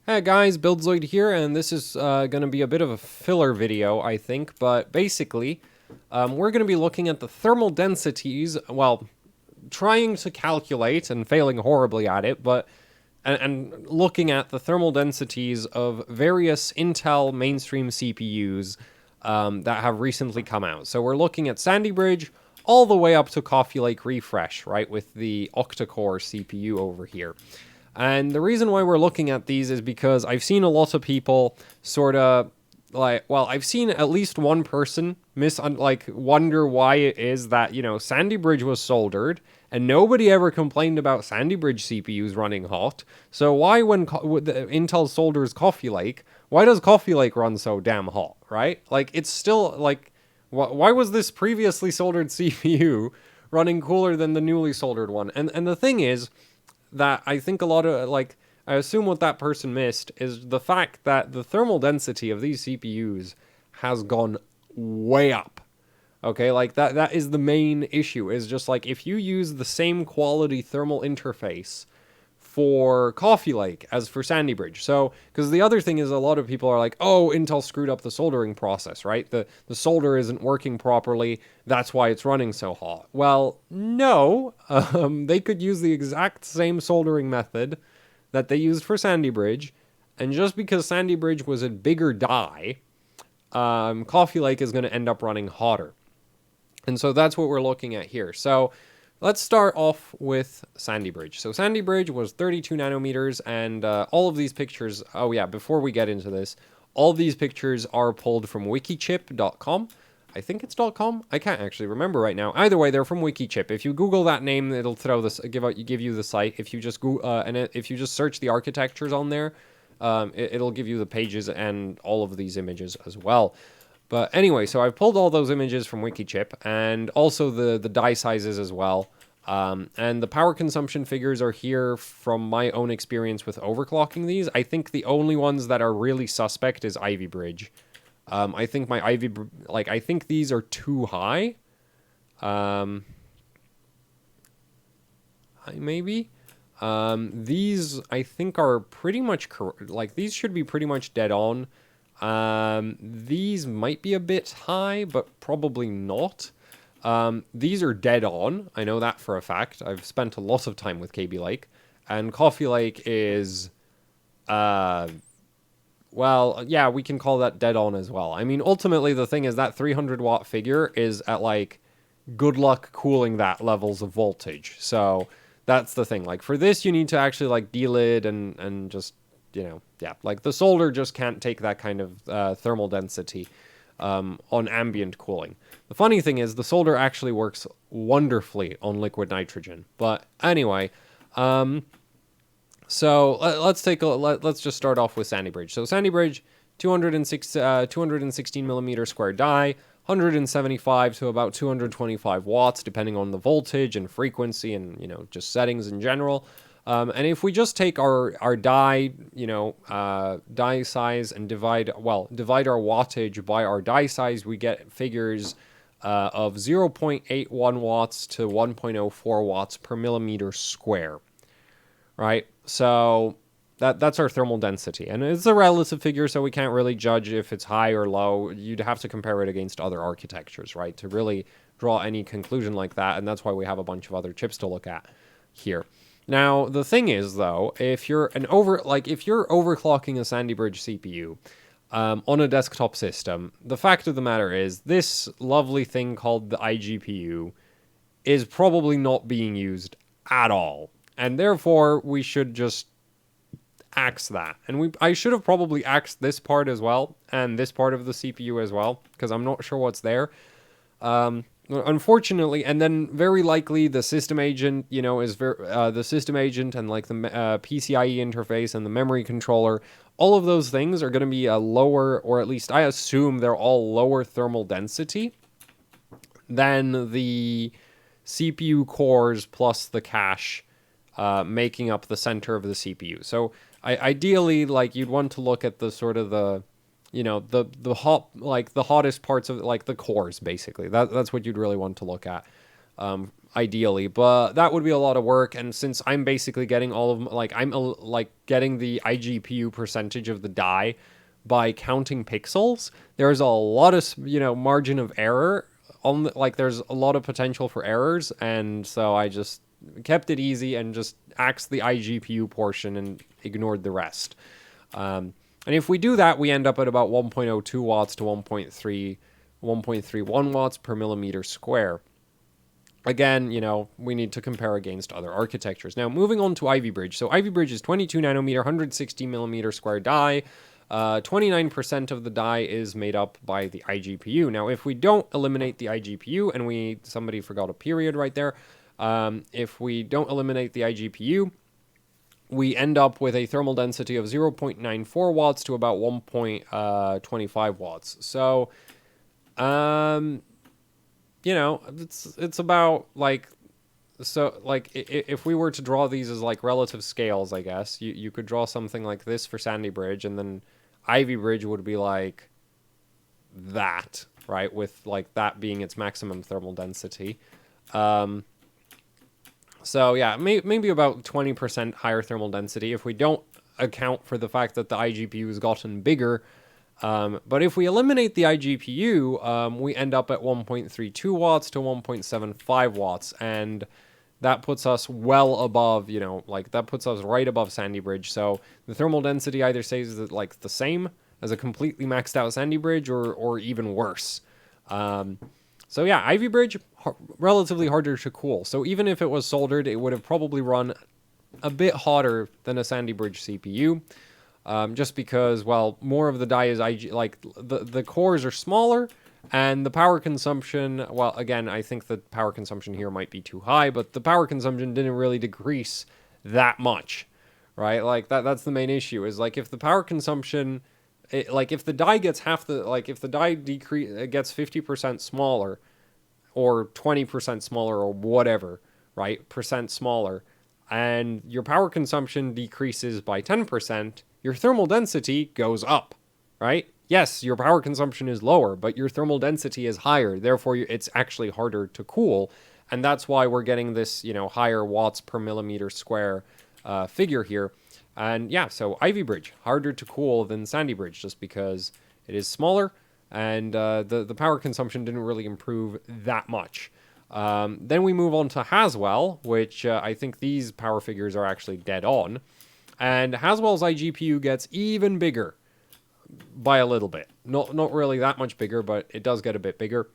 Hey guys, Buildzoid here, and this is going to be a bit of a filler video, I think, but basically, we're going to be looking at the thermal densities, well, trying to calculate and failing horribly at it, but and looking at the thermal densities of various Intel mainstream CPUs that have recently come out. So we're looking at Sandy Bridge all the way up to Coffee Lake Refresh, right, with the octa-core CPU over here. And the reason why we're looking at these is because I've seen a lot of people sort of I've seen at least one person wonder why it is that, Sandy Bridge was soldered and nobody ever complained about Sandy Bridge CPUs running hot. So why when Intel solders Coffee Lake, why does Coffee Lake run so damn hot, right? Like, it's still like, why was this previously soldered CPU running cooler than the newly soldered one? And the thing is that I think a lot of, I assume what that person missed is the fact that the thermal density of these CPUs has gone way up. Okay, that is the main issue, is just like if you use the same quality thermal interface for Coffee Lake as for Sandy Bridge. So, because the other thing is a lot of people are like, oh, Intel screwed up the soldering process, right? The solder isn't working properly. That's why it's running so hot. Well, no. They could use the exact same soldering method that they used for Sandy Bridge. And just because Sandy Bridge was a bigger die, Coffee Lake is going to end up running hotter. And so that's what we're looking at here. So let's start off with Sandy Bridge. So Sandy Bridge was 32 nanometers, and all of these pictures, oh yeah, before we get into this, all of these pictures are pulled from wikichip.com. I think it's .com. I can't actually remember right now. Either way, they're from Wikichip. If you Google that name, it'll throw this, give you the site. If you just if you just search the architectures on there, it'll give you the pages and all of these images as well. But anyway, so I've pulled all those images from Wikichip and also the die sizes as well. And the power consumption figures are here from my own experience with overclocking these. I think the only ones that are really suspect is Ivy Bridge. I think I think these are too high. Maybe. These I think are pretty much these should be pretty much dead on. These might be a bit high, but probably not. These are dead on. I know that for a fact. I've spent a lot of time with KB Lake, and Coffee Lake is, well, yeah, we can call that dead on as well. I mean, ultimately, the thing is that 300 watt figure is at good luck cooling that levels of voltage. So that's the thing. Like, for this, you need to actually delid and just, yeah, the solder just can't take that kind of thermal density on ambient cooling. The funny thing is the solder actually works wonderfully on liquid nitrogen. But anyway, so let's just start off with Sandy Bridge. So Sandy Bridge, 216 millimeter square die, 175 to about 225 watts, depending on the voltage and frequency and, just settings in general. And if we just take our die, die size and divide our wattage by our die size, we get figures of 0.81 watts to 1.04 watts per millimeter square, right? So that's our thermal density. And it's a relative figure, so we can't really judge if it's high or low. You'd have to compare it against other architectures, right, to really draw any conclusion like that. And that's why we have a bunch of other chips to look at here. Now, the thing is, though, if you're overclocking a Sandy Bridge CPU on a desktop system, the fact of the matter is this lovely thing called the iGPU is probably not being used at all. And therefore, we should just axe that. And I should have probably axed this part as well, and this part of the CPU as well, because I'm not sure what's there. Unfortunately, and then very likely the system agent, is the system agent and the PCIe interface and the memory controller, all of those things are going to be a lower, or at least I assume they're all lower thermal density than the CPU cores plus the cache making up the center of the CPU. So ideally, you'd want to look at the sort of the hottest parts of the cores, basically. That's what you'd really want to look at. ideally, but that would be a lot of work. And since I'm basically getting all of I'm getting the iGPU percentage of the die by counting pixels, there's a lot of margin of error on there's a lot of potential for errors, and so I just kept it easy and just axed the iGPU portion and ignored the rest. And if we do that, we end up at about 1.02 watts to 1.31 watts per millimeter square. Again, we need to compare against other architectures. Now, moving on to Ivy Bridge. So Ivy Bridge is 22 nanometer, 160 millimeter square die. 29% of the die is made up by the iGPU. Now, if we don't eliminate the iGPU, and somebody forgot a period right there. If we don't eliminate the iGPU, we end up with a thermal density of 0.94 watts to about 1.25 watts. So, it's about if we were to draw these as relative scales, I guess you could draw something like this for Sandy Bridge, and then Ivy Bridge would be like that, right? With that being its maximum thermal density. So yeah, maybe about 20% higher thermal density if we don't account for the fact that the iGPU has gotten bigger. But if we eliminate the iGPU, we end up at 1.32 watts to 1.75 watts, and that puts us well above, that puts us right above Sandy Bridge. So the thermal density either stays the same as a completely maxed out Sandy Bridge, or even worse. So yeah, Ivy Bridge, relatively harder to cool. So even if it was soldered, it would have probably run a bit hotter than a Sandy Bridge CPU. Just because, more of the die is the cores are smaller, and the power consumption, again, I think the power consumption here might be too high, but the power consumption didn't really decrease that much, right? That's the main issue, is if the power consumption, if the die gets if the die gets 50% smaller, or 20% smaller, or whatever, right, percent smaller, and your power consumption decreases by 10%, your thermal density goes up, right? Yes, your power consumption is lower, but your thermal density is higher. Therefore, it's actually harder to cool. And that's why we're getting this, higher watts per millimeter square figure here. And yeah, so Ivy Bridge, harder to cool than Sandy Bridge, just because it is smaller, and the power consumption didn't really improve that much. Then we move on to Haswell, which I think these power figures are actually dead on. And Haswell's iGPU gets even bigger by a little bit. Not really that much bigger, but it does get a bit bigger.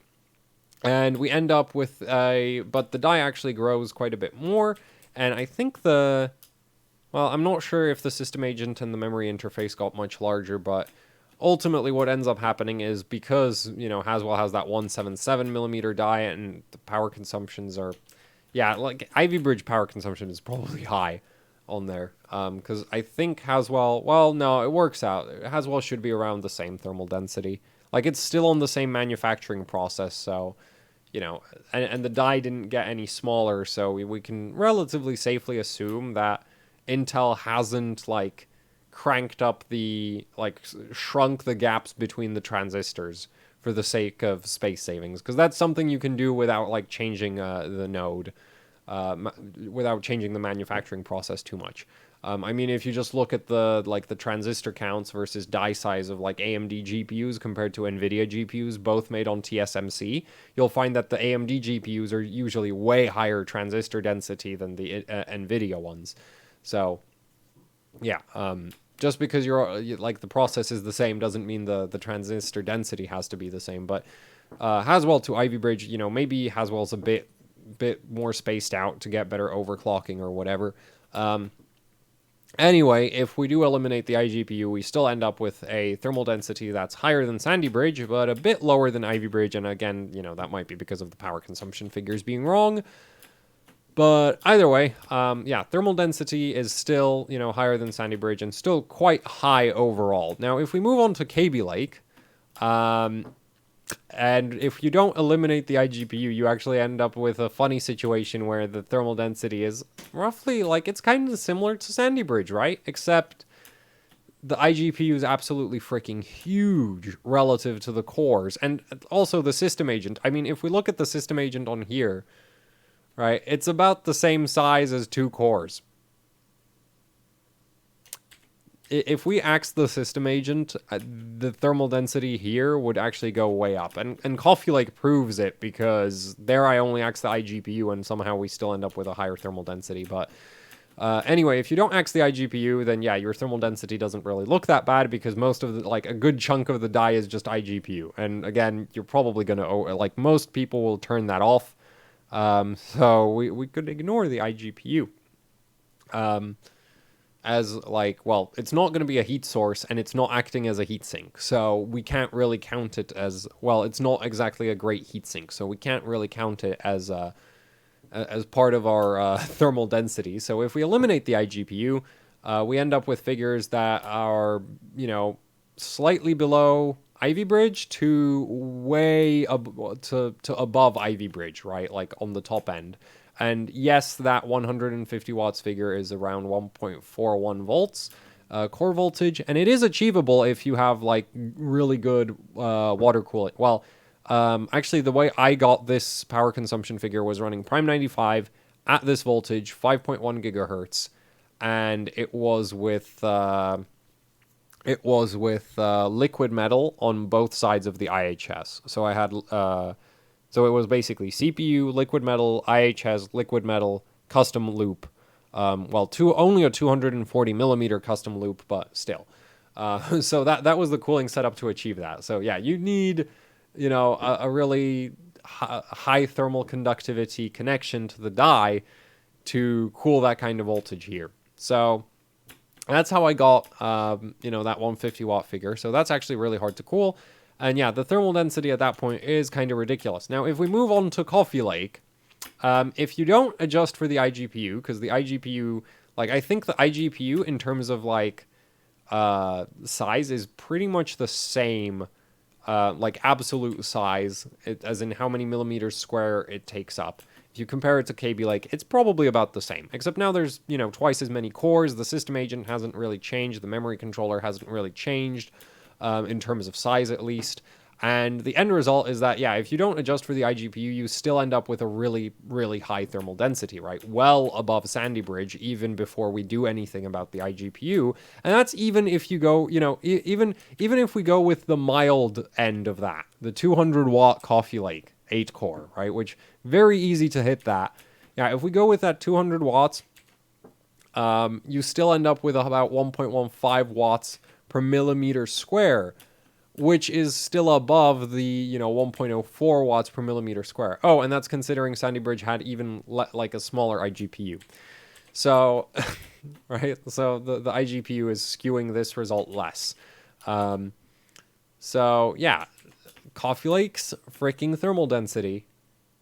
And we end up with but the die actually grows quite a bit more. And I think I'm not sure if the system agent and the memory interface got much larger, but ultimately what ends up happening is, because, Haswell has that 177 millimeter die, and the power consumptions are, Ivy Bridge power consumption is probably high on there, because I think Haswell, no, it works out. Haswell should be around the same thermal density. It's still on the same manufacturing process, so, and the die didn't get any smaller, so we can relatively safely assume that Intel hasn't, cranked up shrunk the gaps between the transistors for the sake of space savings, because that's something you can do without, changing the node. Without changing the manufacturing process too much. If you just look at the transistor counts versus die size of AMD GPUs compared to NVIDIA GPUs, both made on TSMC, you'll find that the AMD GPUs are usually way higher transistor density than the NVIDIA ones. So, yeah, just because the process is the same doesn't mean the transistor density has to be the same. But Haswell to Ivy Bridge, maybe Haswell's a bit more spaced out to get better overclocking or whatever. Anyway, if we do eliminate the iGPU, we still end up with a thermal density that's higher than Sandy Bridge, but a bit lower than Ivy Bridge. And again, that might be because of the power consumption figures being wrong. But either way, thermal density is still, higher than Sandy Bridge, and still quite high overall. Now, if we move on to Kaby Lake, and if you don't eliminate the iGPU, you actually end up with a funny situation where the thermal density is roughly, it's kind of similar to Sandy Bridge, right? Except the iGPU is absolutely freaking huge relative to the cores, and also the system agent. If we look at the system agent on here, right? It's about the same size as 2 cores. If we axe the system agent, the thermal density here would actually go way up. And Coffee Lake proves it, because there I only axe the iGPU and somehow we still end up with a higher thermal density. But anyway, if you don't axe the iGPU, then yeah, your thermal density doesn't really look that bad, because most of the, like, a good chunk of the die is just iGPU. And again, you're probably going to, like, most people will turn that off. So we could ignore the iGPU. As, like, well, it's not going to be a heat source, and it's not acting as a heat sink, so we can't really count it as, well, it's not exactly a great heat sink, so we can't really count it as part of our thermal density. So if we eliminate the iGPU, we end up with figures that are, you know, slightly below Ivy Bridge to way to above Ivy Bridge, right? Like on the top end. And yes, that 150 watts figure is around 1.41 volts core voltage, and it is achievable if you have, like, really good water cooling. Well, actually, the way I got this power consumption figure was running Prime 95 at this voltage, 5.1 gigahertz, and it was with liquid metal on both sides of the IHS. So I had so it was basically CPU, liquid metal, IHS, liquid metal, custom loop. Well, only a 240 millimeter custom loop, but still. So that was the cooling setup to achieve that. So yeah, you need, you know, a really high thermal conductivity connection to the die to cool that kind of voltage here. So that's how I got, you know, that 150 watt figure. So that's actually really hard to cool. And yeah, the thermal density at that point is kind of ridiculous. Now, if we move on to Coffee Lake, if you don't adjust for the iGPU, because the iGPU, like, I think the iGPU in terms of, like, size is pretty much the same, like, absolute size, as in how many millimeters square it takes up. If you compare it to KB Lake, it's probably about the same, except now there's, you know, twice as many cores. The system agent hasn't really changed. The memory controller hasn't really changed. In terms of size, at least. And the end result is that, yeah, if you don't adjust for the iGPU, you still end up with a really, really high thermal density, right? Well above Sandy Bridge, even before we do anything about the iGPU. And that's even if you go, you know, even if we go with the mild end of that, the 200 watt Coffee Lake 8 core, right? Which, very easy to hit that. Yeah, if we go with that 200 watts, you still end up with about 1.15 watts per millimeter square, which is still above the, you know, 1.04 watts per millimeter square. Oh, and that's considering Sandy Bridge had even like a smaller iGPU. So, right, so the iGPU is skewing this result less. So yeah, Coffee Lake's freaking thermal density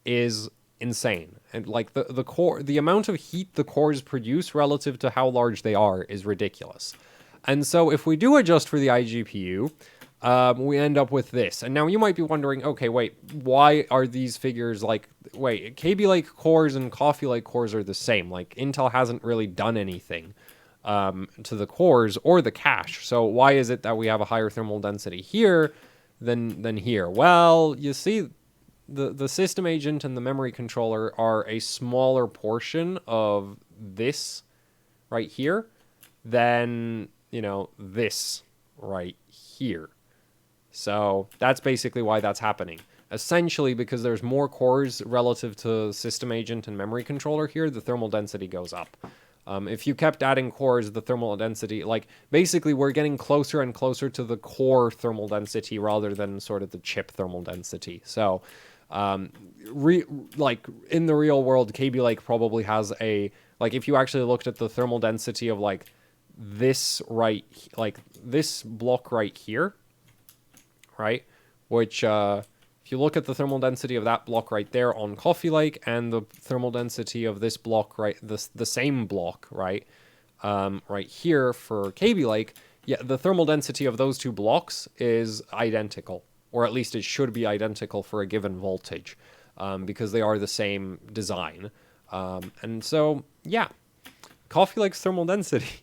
is insane, and like the core, the amount of heat the cores produce relative to how large they are is ridiculous. And so if we do adjust for the iGPU, we end up with this. And now you might be wondering, okay, wait, why are these figures like, wait, KB Lake cores and Coffee Lake cores are the same. Like, Intel hasn't really done anything to the cores or the cache. So why is it that we have a higher thermal density here than here? Well, you see, the system agent and the memory controller are a smaller portion of this right here than, you know, this right here. So that's basically why that's happening. Essentially, because there's more cores relative to system agent and memory controller here, the thermal density goes up. If you kept adding cores, the thermal density, like, basically we're getting closer and closer to the core thermal density rather than sort of the chip thermal density. So, like, in the real world, KB Lake probably has a, like, if you actually looked at the thermal density of, like, this right, like this block right here, right? Which, if you look at the thermal density of that block right there on Coffee Lake and the thermal density of this block, right, the same block, right, right here for KB Lake, yeah, the thermal density of those two blocks is identical, or at least it should be identical for a given voltage, because they are the same design. And so, yeah, Coffee Lake's thermal density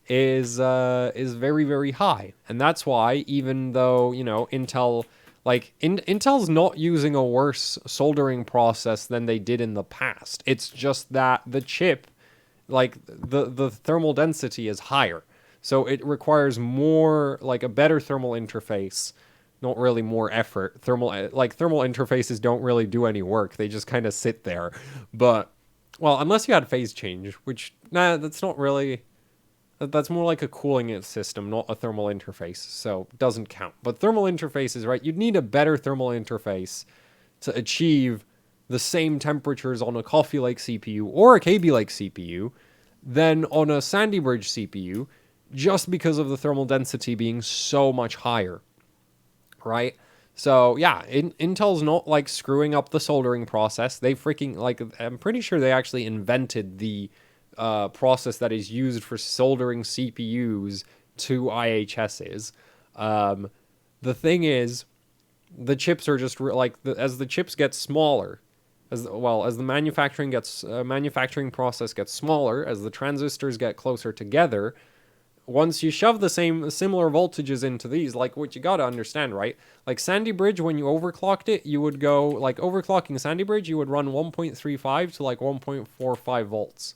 is very, very high. And that's why, even though, you know, Intel Like, Intel's not using a worse soldering process than they did in the past. It's just that the chip, like, the thermal density is higher. So it requires more, like, a better thermal interface, not really more effort. Thermal interfaces don't really do any work. They just kind of sit there. But, well, unless you had phase change, which, nah, that's not really... That's more like a cooling system, not a thermal interface, so it doesn't count. But thermal interfaces, right? You'd need a better thermal interface to achieve the same temperatures on a Coffee Lake CPU or a KB Lake CPU than on a Sandy Bridge CPU, just because of the thermal density being so much higher, right? So yeah, Intel's not like screwing up the soldering process. They freaking, like, I'm pretty sure they actually invented the process that is used for soldering CPUs to IHSs. The thing is, the chips are just as the chips get smaller, as the manufacturing process gets smaller, as the transistors get closer together. Once you shove the similar voltages into these, like, what you gotta understand, right? Like Sandy Bridge, when you overclocked it, you would go, like, overclocking Sandy Bridge, you would run 1.35 to like 1.45 volts.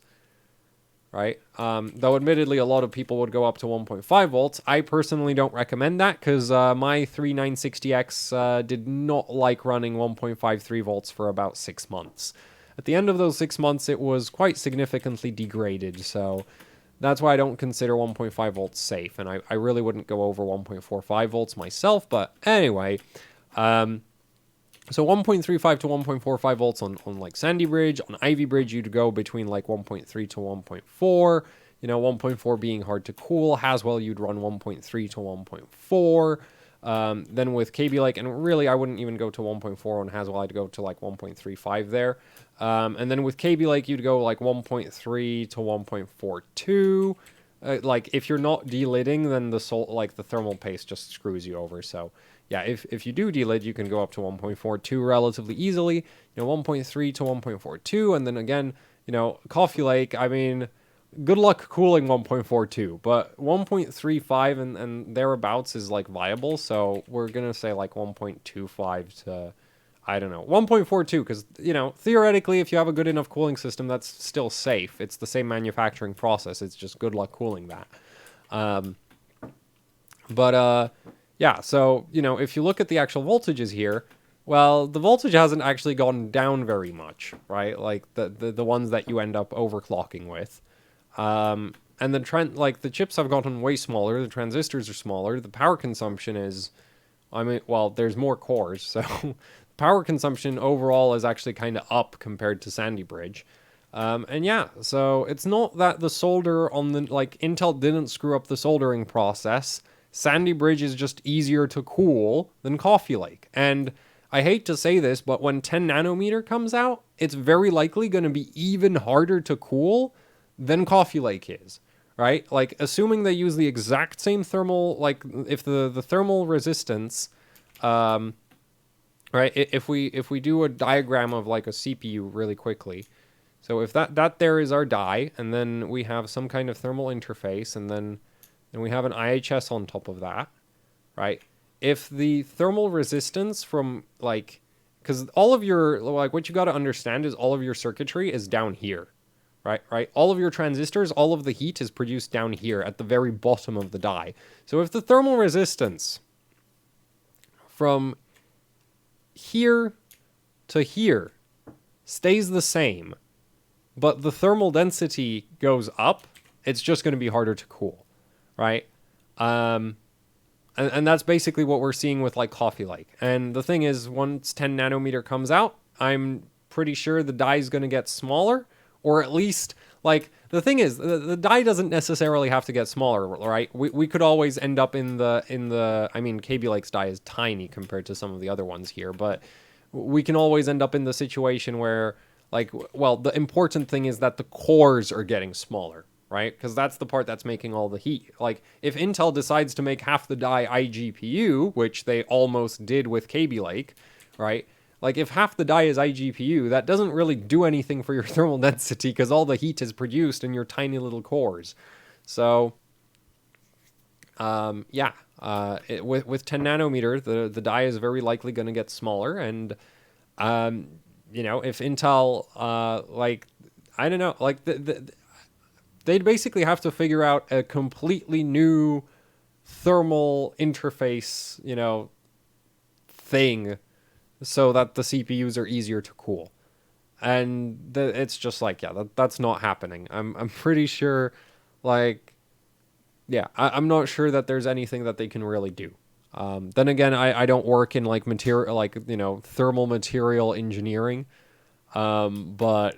Right? Though admittedly a lot of people would go up to 1.5 volts. I personally don't recommend that because my 3960X did not like running 1.53 volts for about 6 months. At the end of those 6 months, it was quite significantly degraded, so that's why I don't consider 1.5 volts safe, and I really wouldn't go over 1.45 volts myself, but anyway... So 1.35 to 1.45 volts on like Sandy Bridge. On Ivy Bridge, you'd go between like 1.3 to 1.4. You know, 1.4 being hard to cool. Haswell, you'd run 1.3 to 1.4. Then with KB Lake, and really I wouldn't even go to 1.4 on Haswell. I'd go to like 1.35 there. And then with KB Lake, you'd go like 1.3 to 1.42. Like if you're not delidding, then the thermal paste just screws you over. So yeah, if you do delid, you can go up to 1.42 relatively easily. You know, 1.3 to 1.42, and then again, you know, Coffee Lake. I mean, good luck cooling 1.42, but 1.35 and thereabouts is like viable. So we're gonna say like 1.25 to, I don't know, 1.42, because, you know, theoretically, if you have a good enough cooling system, that's still safe. It's the same manufacturing process. It's just good luck cooling that. Yeah, so, you know, if you look at the actual voltages here, well, the voltage hasn't actually gone down very much, right? Like the ones that you end up overclocking with. And the chips have gotten way smaller, the transistors are smaller, the power consumption is, I mean, well, there's more cores, so power consumption overall is actually kind of up compared to Sandy Bridge. And yeah, so it's not that the solder on the, like, Intel didn't screw up the soldering process. Sandy Bridge is just easier to cool than Coffee Lake. And I hate to say this, but when 10 nanometer comes out, it's very likely going to be even harder to cool than Coffee Lake is, right? Like, assuming they use the exact same thermal, like, if the thermal resistance, right, if we do a diagram of, like, a CPU really quickly, so if that there is our die, and then we have some kind of thermal interface, and then we have an IHS on top of that, right? If the thermal resistance from, like, because all of your, like, what you got to understand is all of your circuitry is down here, right? All of your transistors, all of the heat is produced down here at the very bottom of the die. So if the thermal resistance from here to here stays the same, but the thermal density goes up, it's just going to be harder to cool, right? And that's basically what we're seeing with, like, Coffee Lake. And the thing is, once 10 nanometer comes out, I'm pretty sure the die is going to get smaller, or at least, like, the thing is, the die doesn't necessarily have to get smaller, right? We could always end up in the, I mean, KB Lake's die is tiny compared to some of the other ones here, but we can always end up in the situation where, like, well, the important thing is that the cores are getting smaller, right? Because that's the part that's making all the heat. Like, if Intel decides to make half the die iGPU, which they almost did with KB Lake, right? Like, if half the die is iGPU, that doesn't really do anything for your thermal density because all the heat is produced in your tiny little cores. So, Yeah, with 10 nanometer, the die is very likely going to get smaller, and you know, if Intel like, I don't know, like they'd basically have to figure out a completely new thermal interface, you know, thing, so that the CPUs are easier to cool. And it's just like, yeah, that's not happening. I'm pretty sure, like, yeah, I'm not sure that there's anything that they can really do. Then again, I don't work in like material, like, you know, thermal material engineering. But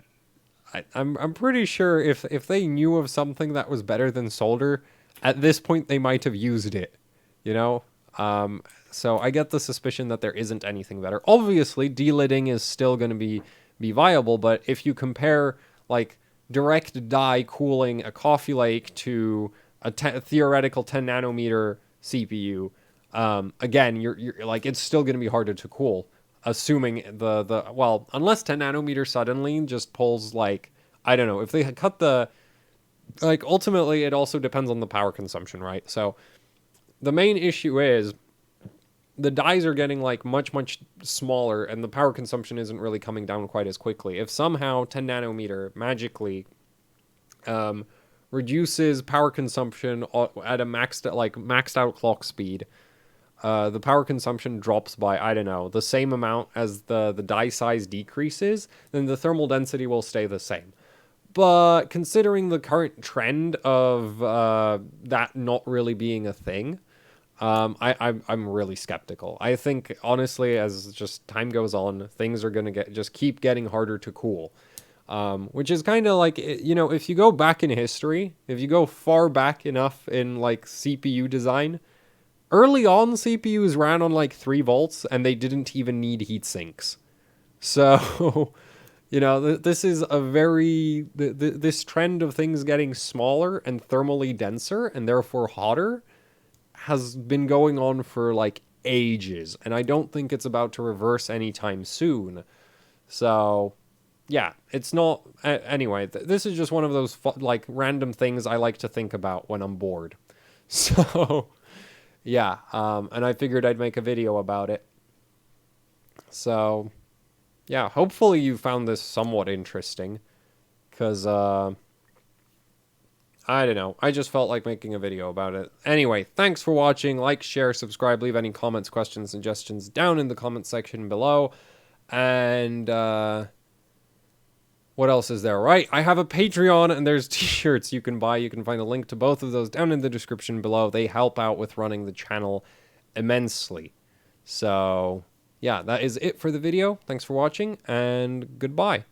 I'm pretty sure if they knew of something that was better than solder, at this point they might have used it, you know? So I get the suspicion that there isn't anything better. Obviously, delidding is still going to be viable, but if you compare like direct die cooling a Coffee Lake to a theoretical 10 nanometer CPU, again, you're like, it's still going to be harder to cool, assuming well, unless 10 nanometer suddenly just pulls, like, I don't know, if they cut the, like, ultimately it also depends on the power consumption, right? So the main issue is the dies are getting like much smaller, and the power consumption isn't really coming down quite as quickly. If somehow 10 nanometer magically reduces power consumption at a maxed out clock speed, the power consumption drops by, I don't know, the same amount as the die size decreases, then the thermal density will stay the same. But considering the current trend of that not really being a thing, I'm really skeptical. I think, honestly, as just time goes on, things are gonna just keep getting harder to cool. Which is kind of like, you know, if you go back in history, if you go far back enough in like CPU design, early on CPUs ran on like 3 volts and they didn't even need heat sinks. So, you know, this is a very, this trend of things getting smaller and thermally denser and therefore hotter has been going on for like ages, and I don't think it's about to reverse anytime soon. So, yeah, it's not. Anyway, this is just one of those like random things I like to think about when I'm bored. So, yeah, and I figured I'd make a video about it. So, yeah, hopefully you found this somewhat interesting, because I don't know. I just felt like making a video about it. Anyway, thanks for watching. Like, share, subscribe, leave any comments, questions, suggestions down in the comment section below. And what else is there? Right, I have a Patreon and there's t-shirts you can buy. You can find a link to both of those down in the description below. They help out with running the channel immensely. So, yeah, that is it for the video. Thanks for watching, and goodbye.